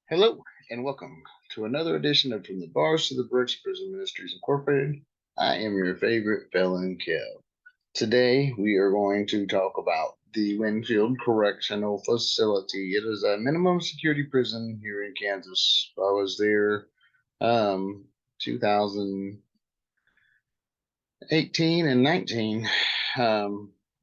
Hello and welcome to another edition of From the Bars to the Bricks Prison Ministries Incorporated. I am your favorite felon, Kev. Today we are going to talk about the Winfield Correctional Facility. It is a minimum security prison here in Kansas. I was there 2018 and 19.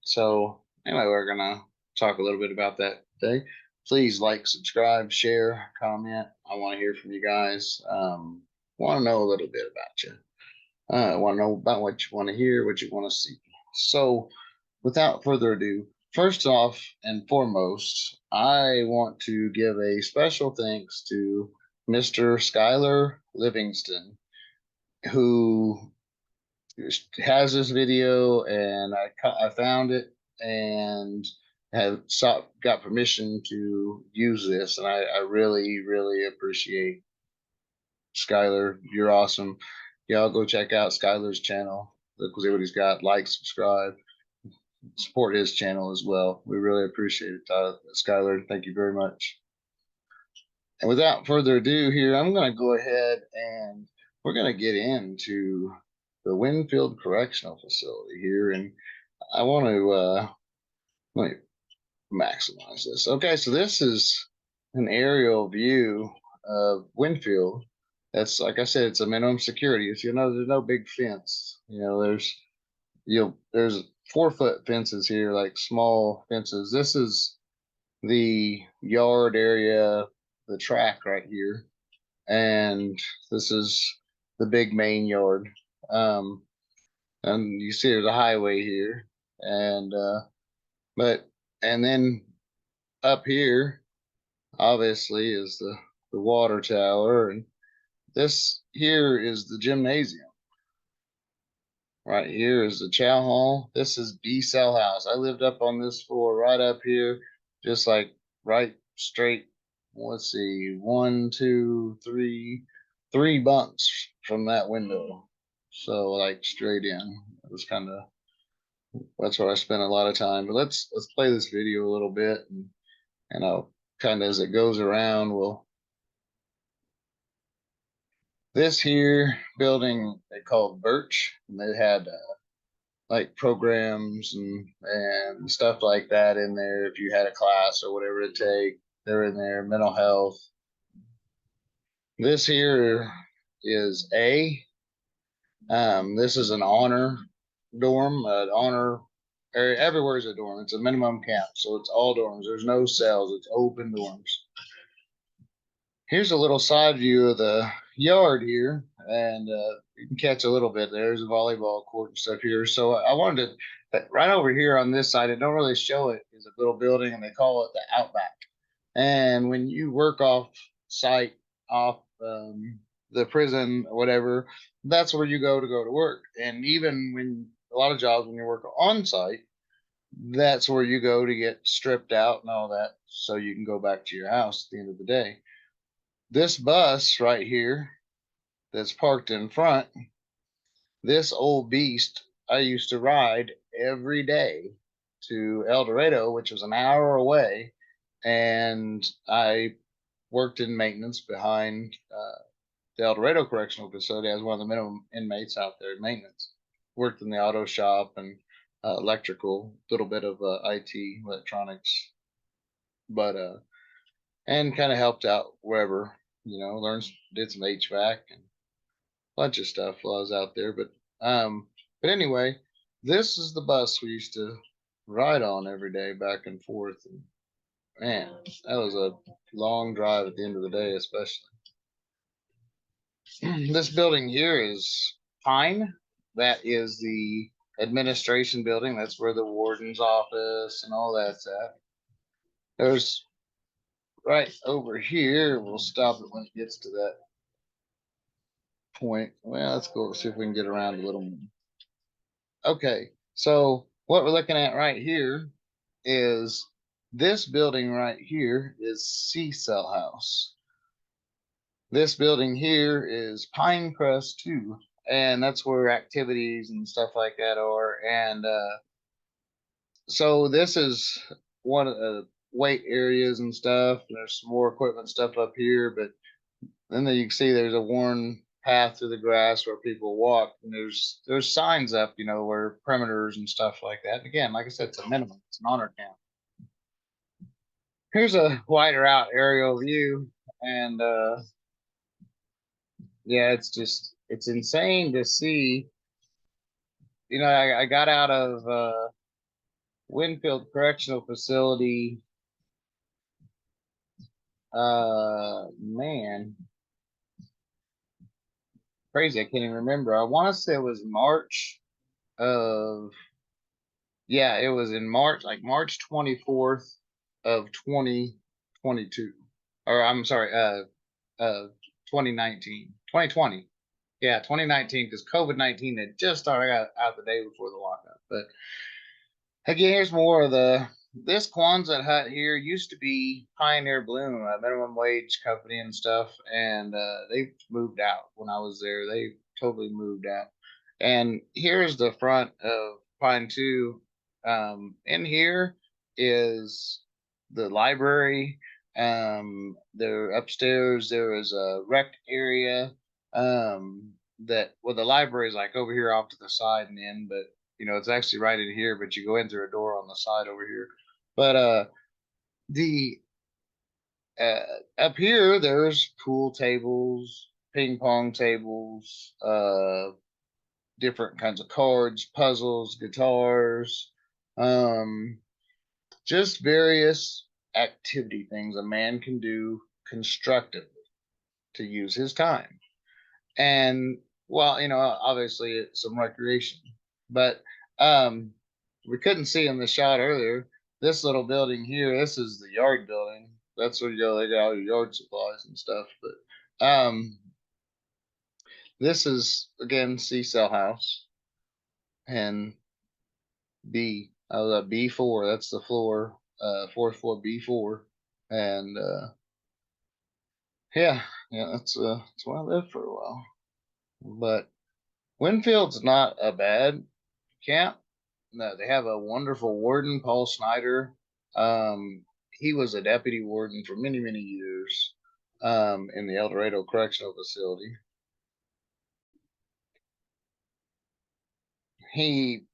So anyway, we're gonna talk a little bit about that today. Please like, subscribe, share, comment. I want to hear from you guys. Want to know a little bit about you. Want to know about what you want to hear, what you want to see. So, without further ado, first off and foremost, I want to give a special thanks to Mr. Skyler Livingston, who has this video, and I found it and got permission to use this, and I really appreciate Skyler. You're awesome. Y'all go check out Skyler's channel. Look, see what he's got. Like, subscribe, support his channel as well. We really appreciate it, Skyler. Thank you very much. And without further ado, here I'm going to go ahead and we're going to get into the Winfield Correctional Facility here, and I want to let me maximize this. Okay, so this is an aerial view of Winfield. That's, like I said, it's a minimum security. As you know, there's no big fence. There's 4-foot fences here, like small fences. This is the yard area, the track right here, and this is the big main yard. Um, and you see there's a highway here, and but and then up here obviously is the water tower, and this here is the gymnasium. Right here is the chow hall. This is B cell house. I lived up on this floor right up here, just like right straight. Let's see, one, two, three bunks from that window. So like straight in. It was kind of that's where I spent a lot of time. But let's play this video a little bit, and I'll kind of as it goes around, this here building they called Birch, and they had like programs and stuff like that in there. If you had a class or whatever to take, they're in there. Mental health. This here is A. This is an honor dorm, honor area. Everywhere is a dorm. It's a minimum camp, so it's all dorms. There's no cells. It's open dorms. Here's a little side view of the yard here, and you can catch a little bit. There's a volleyball court and stuff here. So I wanted to, right over here on this side, I don't really show it, is a little building, and they call it the Outback. And when you work off site, off the prison or whatever, that's where you go to work. And even when a lot of jobs, when you work on site, that's where you go to get stripped out and all that, so you can go back to your house at the end of the day. This bus right here that's parked in front, this old beast, I used to ride every day to El Dorado, which was an hour away, and I worked in maintenance behind the El Dorado Correctional Facility as one of the minimum inmates out there in maintenance. Worked in the auto shop and electrical, a little bit of IT, electronics, but and kind of helped out wherever, learned, did some HVAC and a bunch of stuff while I was out there. But anyway, this is the bus we used to ride on every day back and forth. And man, that was a long drive at the end of the day, especially. This building here is Pine. That is the administration building. That's where the warden's office and all that's at. There's right over here. We'll stop it when it gets to that point. Well, let's go see if we can get around a little more. Okay, so what we're looking at right here is this building right here is C Cell House. This building here is Pinecrest 2, and that's where activities and stuff like that are. And so this is one of weight areas and stuff. There's some more equipment stuff up here, but then you can see there's a worn path through the grass where people walk, and there's signs up, where perimeters and stuff like that. And again, like I said, it's a minimum. It's an honor camp. Here's a wider out aerial view, and yeah, it's insane to see. I got out of Winfield Correctional Facility. Man, crazy! I can't even remember. I want to say it was March of Yeah, it was in March, like March 24th of 2022. Or I'm sorry, 2019, 2020. Yeah, 2019, because COVID-19 had just started out the day before the lockout. But again, here's more of this Quonset hut here used to be Pioneer Bloom, a minimum wage company and stuff, and they moved out when I was there. They totally moved out. And here's the front of Pine 2. In here is the library. There upstairs there is a rec area. The library is like over here off to the side and in, but it's actually right in here, but you go in through a door on the side over here. But the up here there's pool tables, ping pong tables, different kinds of cards, puzzles, guitars, um, just various activity things a man can do constructively to use his time. And well, obviously some recreation, but um, we couldn't see in the shot earlier. This little building here, this is the yard building. That's where you go. They got all your yard supplies and stuff. But this is again C cell house and B4. That's the floor, fourth floor B4, and yeah, yeah, that's where I lived for a while. But Winfield's not a bad camp. No, they have a wonderful warden, Paul Snyder. He was a deputy warden for many, many years in the El Dorado Correctional Facility. He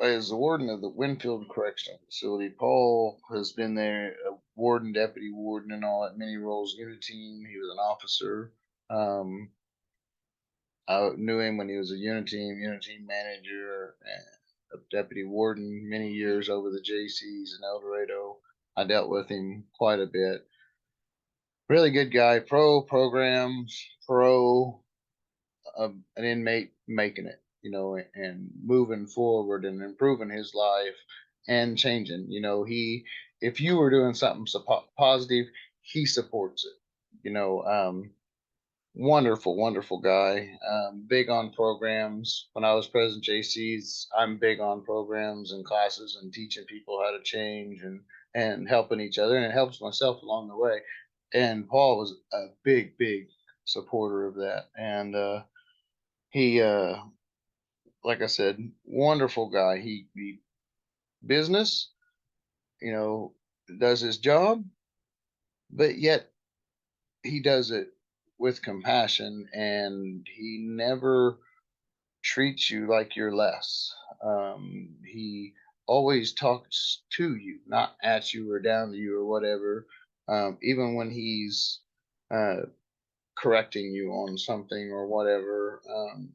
is the warden of the Winfield Correctional Facility. Paul has been there, a warden, deputy warden, and all that, many roles. Unit team. He was an officer. Um, I knew him when he was a unit team manager, and a deputy warden many years over the JCs in El Dorado. I dealt with him quite a bit. Really good guy, pro programs, pro an inmate making it, and moving forward and improving his life and changing. If you were doing something positive, he supports it. Wonderful, wonderful guy. Big on programs. When I was president JC's, I'm big on programs and classes and teaching people how to change and helping each other, and it helps myself along the way. And Paul was a big, big supporter of that. And he, like I said, wonderful guy. He business, you know, does his job, but yet he does it with compassion, and he never treats you like you're less. He always talks to you, not at you or down to you or whatever. Even when he's uh, correcting you on something or whatever,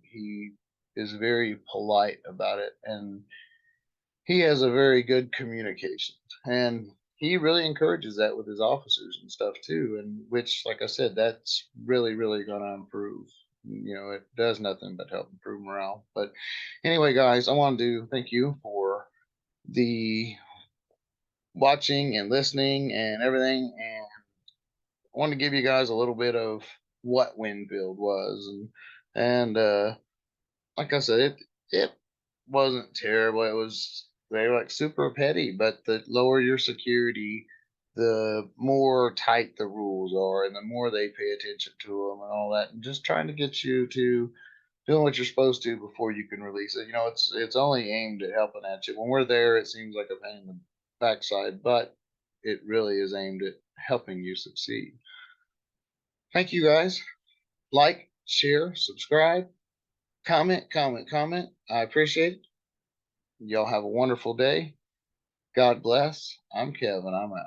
he is very polite about it, and he has a very good communication, and he really encourages that with his officers and stuff too, and which, like I said, that's really, really going to improve. It does nothing but help improve morale. But anyway, guys, I wanted to thank you for the watching and listening and everything, and I want to give you guys a little bit of what Winfield was, and like I said, it wasn't terrible. It was they were like super petty, but the lower your security, the more tight the rules are, and the more they pay attention to them and all that, and just trying to get you to doing what you're supposed to before you can release it. It's only aimed at helping at you. When we're there, it seems like a pain in the backside, but it really is aimed at helping you succeed. Thank you guys. Like, share, subscribe, comment, comment, comment. I appreciate it. Y'all have a wonderful day. God bless. I'm Kevin. I'm out.